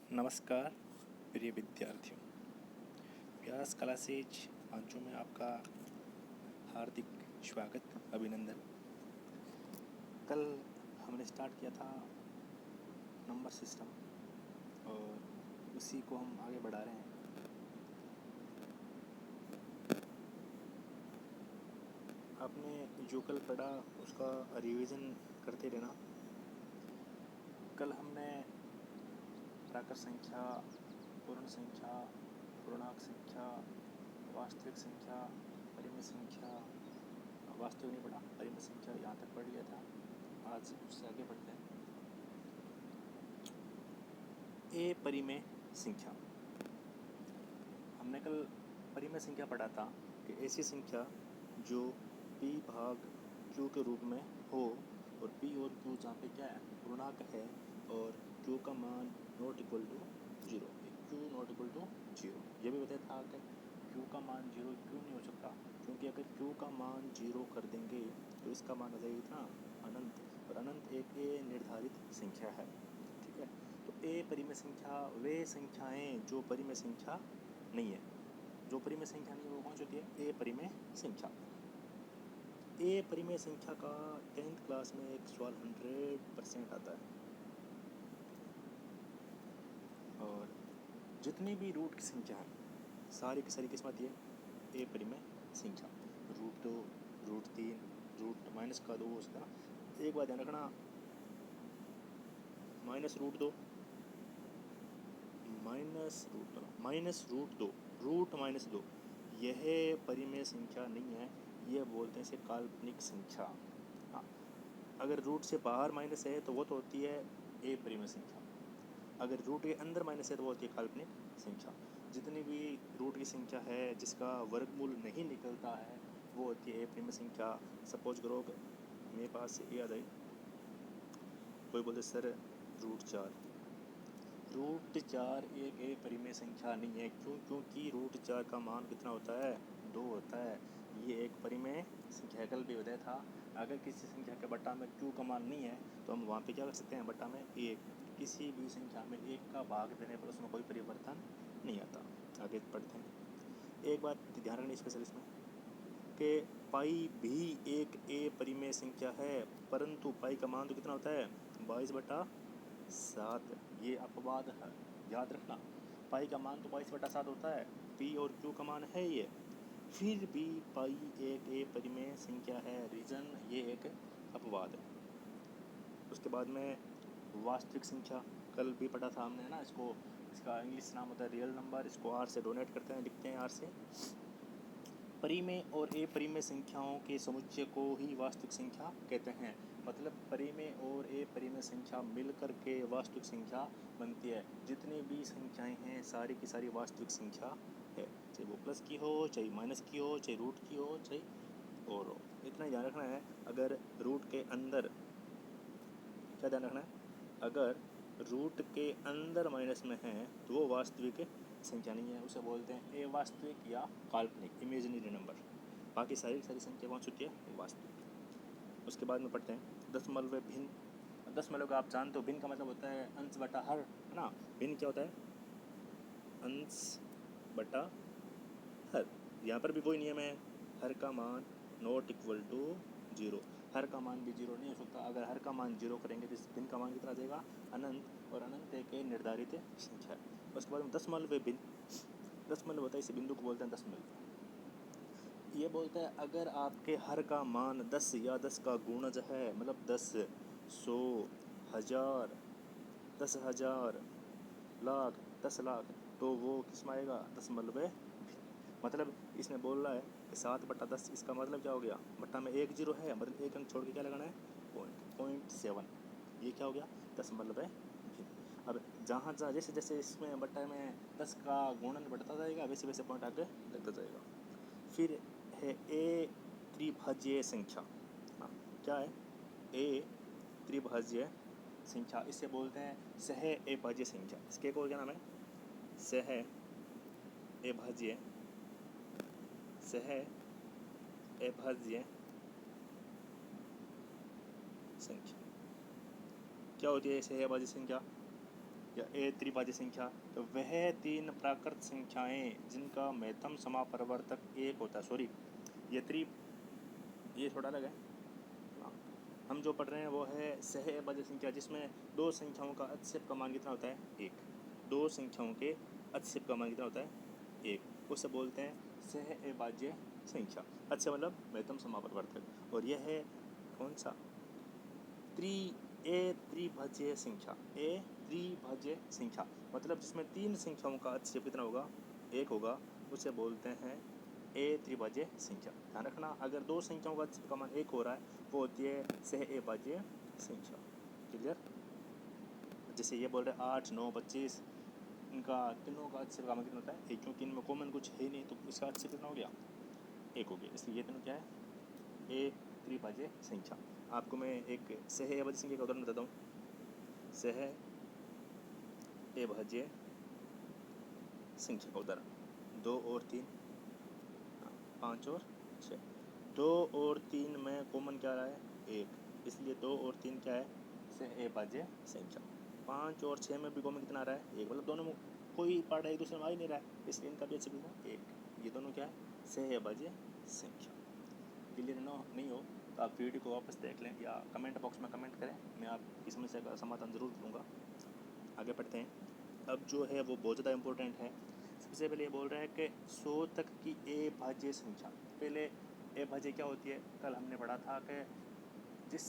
नमस्कार प्रिय विद्यार्थियों, व्यास क्लासेज 5 में आपका हार्दिक स्वागत अभिनंदन। कल हमने स्टार्ट किया था नंबर सिस्टम और उसी को हम आगे बढ़ा रहे हैं। आपने जो कल पढ़ा उसका रिवीजन करते रहना। कल हमने प्राकृत संख्या, पूर्ण संख्या, पूर्णांक संख्या, वास्तविक संख्या, परिमेय संख्या, वास्तविक नहीं पढ़ा, परिमेय संख्या यहाँ तक पढ़ लिया था। आज उससे आगे बढ़ते हैं। ए परिमेय संख्या। हमने कल परिमेय संख्या पढ़ा था कि ऐसी संख्या जो p भाग q के रूप में हो और p और q जहाँ पे क्या है, पूर्णांक है और q का मान not equal to 0, q not equal to 0। ये भी बताया था कि q का मान 0 क्यों नहीं हो सकता, क्योंकि अगर q का मान 0 कर देंगे तो इसका मान हो जाएगा इतना अनंत, और अनंत एक निर्धारित संख्या है। ठीक है, तो ए परिमेय संख्या वे संख्याएं जो परिमेय संख्या नहीं है। जो परिमेय संख्या नहीं है वो कौन सी होती है? ए परिमेय संख्या। ए परिमेय संख्या का 10th क्लास में एक सवाल 100% आता है। और जितनी भी रूट की संख्या है सारी की सारी किस्म आती है ए परिमेय संख्या। रूट 2, रूट 3, रूट माइनस का 2 उसका। एक बात ध्यान रखना, minus root 2, minus root 2, root minus 2, यह परिमेय संख्या नहीं है। यह बोलते हैं इसे काल्पनिक संख्या। हाँ, अगर रूट से बाहर माइनस है तो वो तो होती है ए परिमेय संख्या। अगर रूट के अंदर माइनस है तो वो होती है काल्पनिक संख्या। जितनी भी रूट की संख्या है जिसका वर्गमूल नहीं निकलता है वो होती है ए परिमेय संख्या। सपोज करो मेरे पास ये आ जाए, कोई बोले सर रूट 4, रूट 4 एक ए परिमेय संख्या नहीं है। क्यों? क्योंकि रूट 4 का मान कितना होता है? 2 होता है। ये एक परिमेय संख्या। कल भी बताया था, अगर किसी संख्या के बट्टा में q का मान नहीं है तो हम वहाँ पे क्या कर सकते हैं, बट्टा में 1। किसी भी संख्या में 1 का भाग देने पर उसमें कोई परिवर्तन नहीं आता। आगे पढ़ते हैं। एक बात ध्यान रखनी स्पेशल इसमें कि पाई भी एक ए परिमेय संख्या है, परंतु पाई का मान तो कितना होता है? 22/7। ये अपवाद है, याद रखना। पाई का मान तो 22/7 होता है, पी और क्यू का मान है ये। फिर भी पाई एक ए परिमेय संख्या है, रीजन ये एक अपवाद है। उसके बाद में वास्तविक संख्या कल भी पढ़ा था हमने, है ना। इसका इंग्लिश नाम होता है रियल नंबर। इसको आर से डोनेट करते हैं, लिखते हैं आर से। परिमेय और ए परिमेय संख्याओं के समुच्चय को ही वास्तविक संख्या कहते हैं। मतलब परिमेय और ए परिमेय संख्या मिलकर के वास्तविक संख्या बनती है। जितनी भी संख्याएं हैं सारी की सारी वास्तविक संख्या है, चाहे वो प्लस की हो, चाहे माइनस की हो, चाहे रूट की हो, चाहे और हो। इतना ही ध्यान रखना है। अगर रूट के अंदर क्या ध्यान रखना है, अगर रूट के अंदर माइनस में है तो वो वास्तविक संख्या नहीं है, उसे बोलते हैं अवास्तविक या काल्पनिक, इमेजिनरी नंबर। बाकी सारी संख्या कौन सी होती है? वास्तविक। उसके बाद में पढ़ते हैं दशमलव भिन्न। दशमलव का आप जानते हो, भिन्न का मतलब होता है अंश बटा हर, है ना। भिन्न क्या होता है? अंश बटा हर। यहाँ पर भी वही नियम है, हर का मान नॉट इक्वल टू 0। हर का मान भी 0 नहीं हो सकता। अगर हर का मान 0 करेंगे तो इस भिन्न का मान कितना आ जाएगा? अनंत। और अनंत एक निर्धारित संख्या है। उसके बाद में दशमलव भिन्न। दशमलव होता है, इस बिंदु को बोलते हैं दशमलव। ये बोलता है अगर आपके हर का मान 10 या 10 का गुणज है, मतलब 10, 100, 1000, 10,000, लाख, 10 लाख, तो वो किस में आएगा? दशमलव। मतलब इसमें बोल रहा है कि 7/10। इसका मतलब क्या हो गया? बट्टा में 1 0 है, मतलब एक अंक छोड़ के क्या लगाना है? 0.7। ये क्या हो गया? दशमलव भिन्न। अब जहाँ जैसे जैसे इसमें बट्टा में 10 का गुणन बढ़ता जाएगा वैसे वैसे पॉइंट आगे लगता जाएगा। फिर है ए त्रिभाज्य संख्या। हाँ, क्या है? ए त्रिभाज्य संख्या। इससे बोलते हैं सह अभाज्य संख्या। इसके एक और क्या नाम है? सह अभाज्य, सह अभाज्य संख्या। क्या होती है सह अभाज्य संख्या? या ए त्रिभाज्य संख्या, तो वह 3 प्राकृत संख्याएं जिनका महत्तम समापरिवर्तक 1 होता है। सॉरी, ये थोड़ा अलग है। हम जो पढ़ रहे हैं वो है सहअभाज्य संख्या, जिसमें दो संख्याओं का अतिशय का मान कितना होता है? 1। दो संख्याओं के अतिशय का मान कितना होता है? 1। उसे बोलते हैं सहअभाज्य संख्या। अच्छा, मतलब महत्तम समापरिवर्तक। और यह है कौन सा? त्रिभाज्य संख्या। ए त्रिभाज्य संख्या मतलब जिसमें 3 संख्याओं का अतिशय कितना होगा? 1 होगा। उसे बोलते हैं ए त्रिभाज्य संख्या। ध्यान रखना, अगर दो संख्याओं का अतिशय का मान 1 हो रहा है वो होती है सहअभाज्य संख्या। क्लियर? जैसे ये बोल रहे हैं 8, 9, 25, इनका तीनों का अतिशय का मान कितना होता है? 1, क्योंकि इनमें कॉमन कुछ है नहीं, तो इसका अतिशय कितना हो गया? 1 हो गया। इसलिए ये तीनों क्या है? ए त्रिभाज्य संख्या। आपको मैं एक सहअभाज्य संख्या का उदाहरण बताता हूँ। सहअभाज्य संख्या का उदाहरण 2 और 3, 5 और 6। 2 और 3 में कॉमन क्या रहा है? 1, इसलिए 2 और 3 क्या है? सहअभाज्य संख्या। 5 और 6 में भी कॉमन कितना आ रहा है? 1, मतलब दोनों में कोई पार्ट एक दूसरे में आ ही नहीं रहा है, इसलिए इनका भी अतिशय कितना? 1। ये दोनों क्या है? सहअभाज्य संख्या। क्लियर नहीं हो तो आप वीडियो को वापस देख लें या कमेंट बॉक्स में कमेंट करें, मैं आपकी समस्या का समाधान ज़रूर दूंगा। आगे बढ़ते हैं। अब जो है वो बहुत ज़्यादा इम्पोर्टेंट है। सबसे पहले ये बोल रहा है कि 100 तक की अभाज्य संख्या। पहले अभाज्य क्या होती है? कल हमने पढ़ा था कि जिस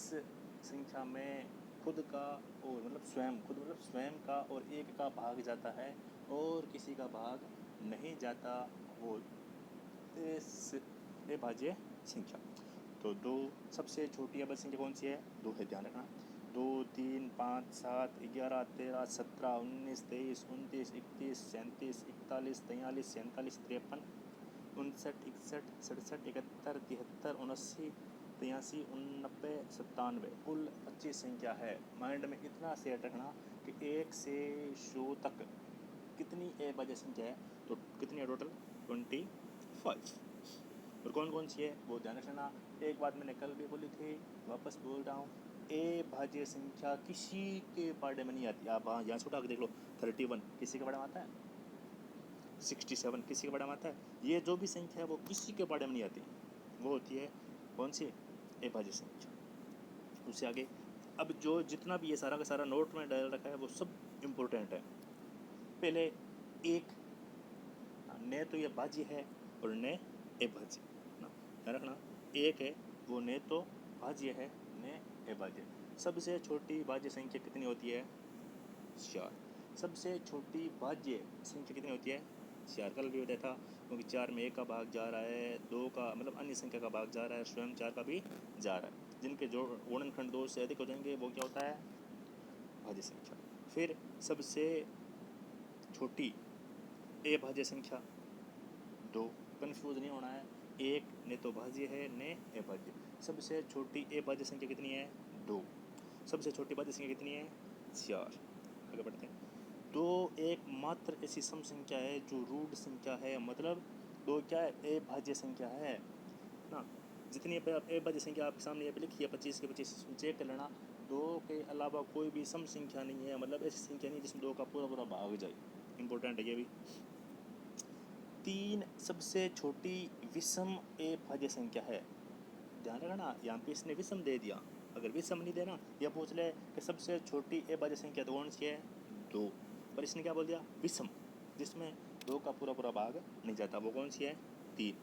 संख्या में खुद का और मतलब स्वयं का और एक का भाग जाता है और किसी का भाग नहीं जाता, वो अभाज्य संख्या। तो 2 सबसे छोटी अभाज्य संख्या कौन सी है? 2 है। ध्यान रखना, 2, 3, 5, 7, 11, 13, 17, 19, 23, 29, 31, 37, 41, 43, 47, 53, 59, 61, 67, 71, 73, 79, 83, 89, 97, कुल 25 संख्या है। माइंड में इतना सेट रखना कि 1 से 100 तक कितनी अभाज्य संख्या है? तो कितनी है टोटल? 25। और कौन कौन सी है वो ध्यान रखना। एक बात मैंने कल भी बोली थी, वापस बोल रहा हूँ, अभाज्य संख्या किसी के बारे में नहीं आती। आप यहाँ छुटा के देख लो, 31 किसी के बारे में आता है? 67 किसी के बारे में आता है? ये जो भी संख्या है वो किसी के बारे में नहीं आती, वो होती है कौन सी? अभाज्य संख्या। उससे आगे अब जो जितना भी ये सारा का सारा नोट में डाल रखा है वो सब इम्पोर्टेंट है। पहले एक, न तो ये भाज्य है और न अभाज्य ना, ध्यान रखना। एक है वो न तो भाज्य है न अभाज्य। सबसे छोटी भाज्य संख्या कितनी होती है? 4। सबसे छोटी भाज्य संख्या कितनी होती है? 4। कल भी बताया था, क्योंकि 4 में 1 का भाग जा रहा है, 2 का मतलब अन्य संख्या का भाग जा रहा है, स्वयं 4 का भी जा रहा है। जिनके जो गुणनखंड 2 से अधिक हो जाएंगे वो क्या होता है? भाज्य संख्या। फिर सबसे छोटी अभाज्य संख्या 2, कन्फ्यूज नहीं होना है। 1 न तो भाज्य है न अभाज्य। सबसे छोटी अभाज्य संख्या कितनी है? 2। सबसे छोटी भाज्य संख्या कितनी है? 4। आगे बढ़ते हैं। 2 एकमात्र ऐसी सम संख्या है जो रूट संख्या है, मतलब 2 क्या है? अभाज्य संख्या है ना। जितनी अभाज्य संख्या आपके सामने ये लिखी है 25 के 25, चेक कर लेना। 2 के अलावा कोई भी सम संख्या नहीं है, मतलब ऐसी संख्या नहीं जिसमें 2 का पूरा पूरा भाग जाए। इंपॉर्टेंट है ये भी। 3 सबसे छोटी विषम अभाज्य संख्या है। ध्यान रखना, यहाँ पे इसने विषम दे दिया। अगर विषम नहीं देना, यह पूछ ले कि सबसे छोटी अभाज्य संख्या तो कौन सी है? 2, पर इसने क्या बोल दिया? विषम, जिसमें 2 का पूरा पूरा भाग नहीं जाता, वो कौन सी है? 3।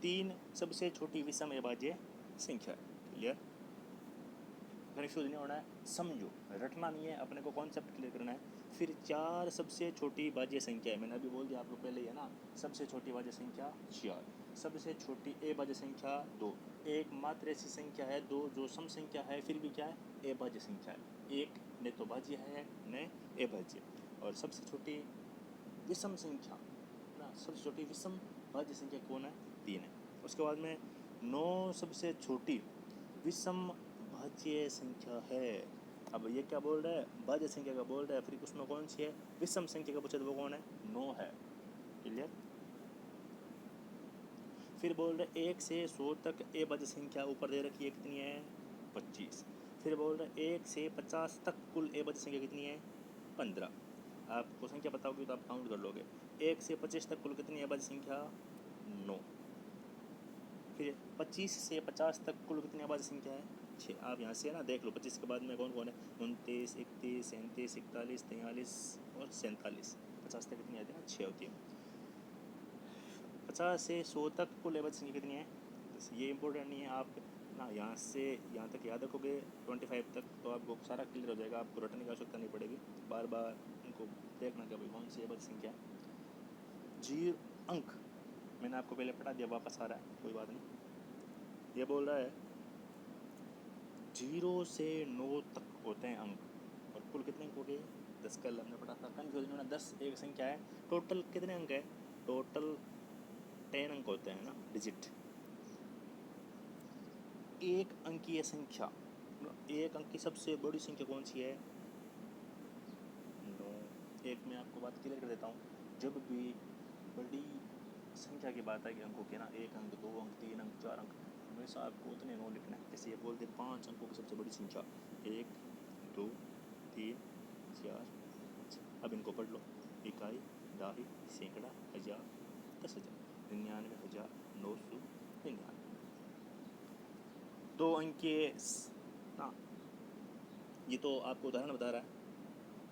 3 सबसे छोटी विषम अभाज्य संख्या। क्लियर? कन्फ्यूज नहीं होना है, समझो, रटना नहीं है, अपने को कॉन्सेप्ट क्लियर करना है। फिर 4 सबसे छोटी भाज्य संख्या है। मैंने अभी बोल दिया आपको पहले ही है ना, सबसे छोटी भाज्य संख्या 4, सबसे छोटी अभाज्य संख्या 2। एकमात्र ऐसी संख्या है 2 जो सम संख्या है फिर भी क्या है? अभाज्य संख्या है। 1 न तो भाज्य है न अभाज्य। और सबसे छोटी विषम संख्या ना, सबसे छोटी विषम भाज्य संख्या कौन है? 3 है। उसके बाद में 9 सबसे छोटी विषम भाज्य संख्या है। अब ये क्या बोल रहा है? भाज्य संख्या का बोल रहा है, फिर उसमें कौन सी है? विषम संख्या का पूछा तो वो कौन है? 9 है। क्लियर? फिर बोल रहे 1 से 100 तक अभाज्य संख्या ऊपर दे रखी है, कितनी है? 25। फिर बोल रहे 1 से 50 तक कुल अभाज्य संख्या कितनी है? 15। आपको संख्या पता होगी तो आप काउंट कर लोगे। 1 से 25 तक कुल कितनी अभाज्य संख्या? 9। फिर 25 से 50 तक कुल कितनी अभाज्य संख्या है? 6। आप यहाँ से ना देख लो 25 के बाद में कौन कौन है? 29, 31, 37, 41, 43 और 47। 50 तक कितनी आती है ना? 6 होती है। 50 से 100 तक कुल अभाज्य संख्या कितनी है? ये इंपॉर्टेंट नहीं है, आप ना यहाँ से यहाँ तक याद रखोगे 25 तक तो आपको सारा क्लियर हो जाएगा, आपको रटने की आवश्यकता नहीं पड़ेगी, बार बार इनको देखना कि भाई कौन सी अभाज्य संख्या है। 0 अंक मैंने आपको पहले पढ़ा दिया, वापस आ रहा है, कोई बात नहीं। ये बोल रहा है 0 से 9 तक होते हैं अंक और कुल कितने अंक हो गए? 10। कल हमने पढ़ा था, कन्फ्यूजन होना। 10 एक संख्या है, टोटल कितने अंक है? टोटल 10 अंक होते हैं ना, डिजिट। एक अंकीय संख्या, एक अंक की सबसे बड़ी संख्या कौन सी है? 9। एक मैं आपको बात क्लियर कर देता हूँ, जब भी बड़ी संख्या की बात आएगी अंकों के ना, 1 अंक, 2 अंक, 3 अंक, 4 अंक, हमेशा आपको उतने 9 लिखना है। जैसे ये बोलते 5 अंकों की सबसे बड़ी संख्या, 1, 2, 3, 4, 5। अब इनको पढ़ लो, इकाई, दाही, सैकड़ा, हज़ार, 10,000, 99,999। 2 अंक के ना, ये तो आपको उदाहरण बता रहा है।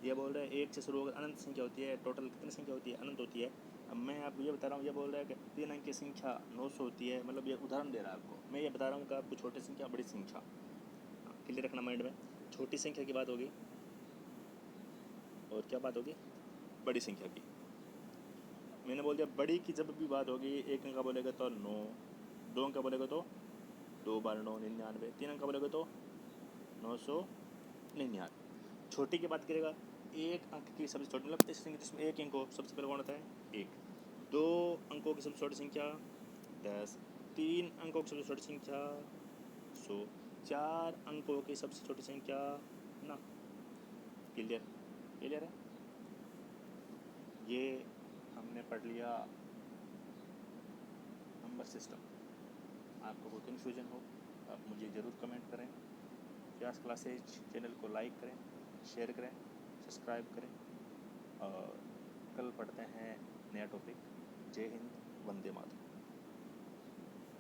ये बोल रहा है 1 से शुरू होकर अनंत संख्या होती है, टोटल कितनी संख्या होती है? अनंत होती है। अब मैं आपको ये बता रहा हूँ, ये बोल रहा है कि 3 अंक की संख्या 900 होती है, मतलब ये उदाहरण दे रहा है आपको। मैं ये बता रहा हूँ कि आपको छोटी संख्या बड़ी संख्या क्लियर रखना माइंड में। छोटी संख्या की बात होगी और क्या बात होगी? बड़ी संख्या की। मैंने बोल दिया बड़ी की जब भी बात होगी, 1 अंक का बोलेगा तो 9, 2 अंक का बोलेगा तो 2 बार 9, 99, 3 अंक का बोलेगा तो 999। छोटी की बात करेगा, 1 अंक की सबसे छोटी, मतलब संख्या जिसमें 1 अंक हो, सबसे पहले कौन होता है? 1। 2 अंकों की सबसे छोटी संख्या 10। 3 अंकों की सबसे छोटी संख्या 100। 4 अंकों की सबसे छोटी संख्या ना। क्लियर है? ये हमने पढ़ लिया नंबर सिस्टम। आपको कोई कन्फ्यूजन हो आप मुझे ज़रूर कमेंट करें। व्यास क्लासेज चैनल को लाइक करें, शेयर करें, सब्सक्राइब करें और कल पढ़ते हैं नया टॉपिक। जय हिंद, वंदे मातरम।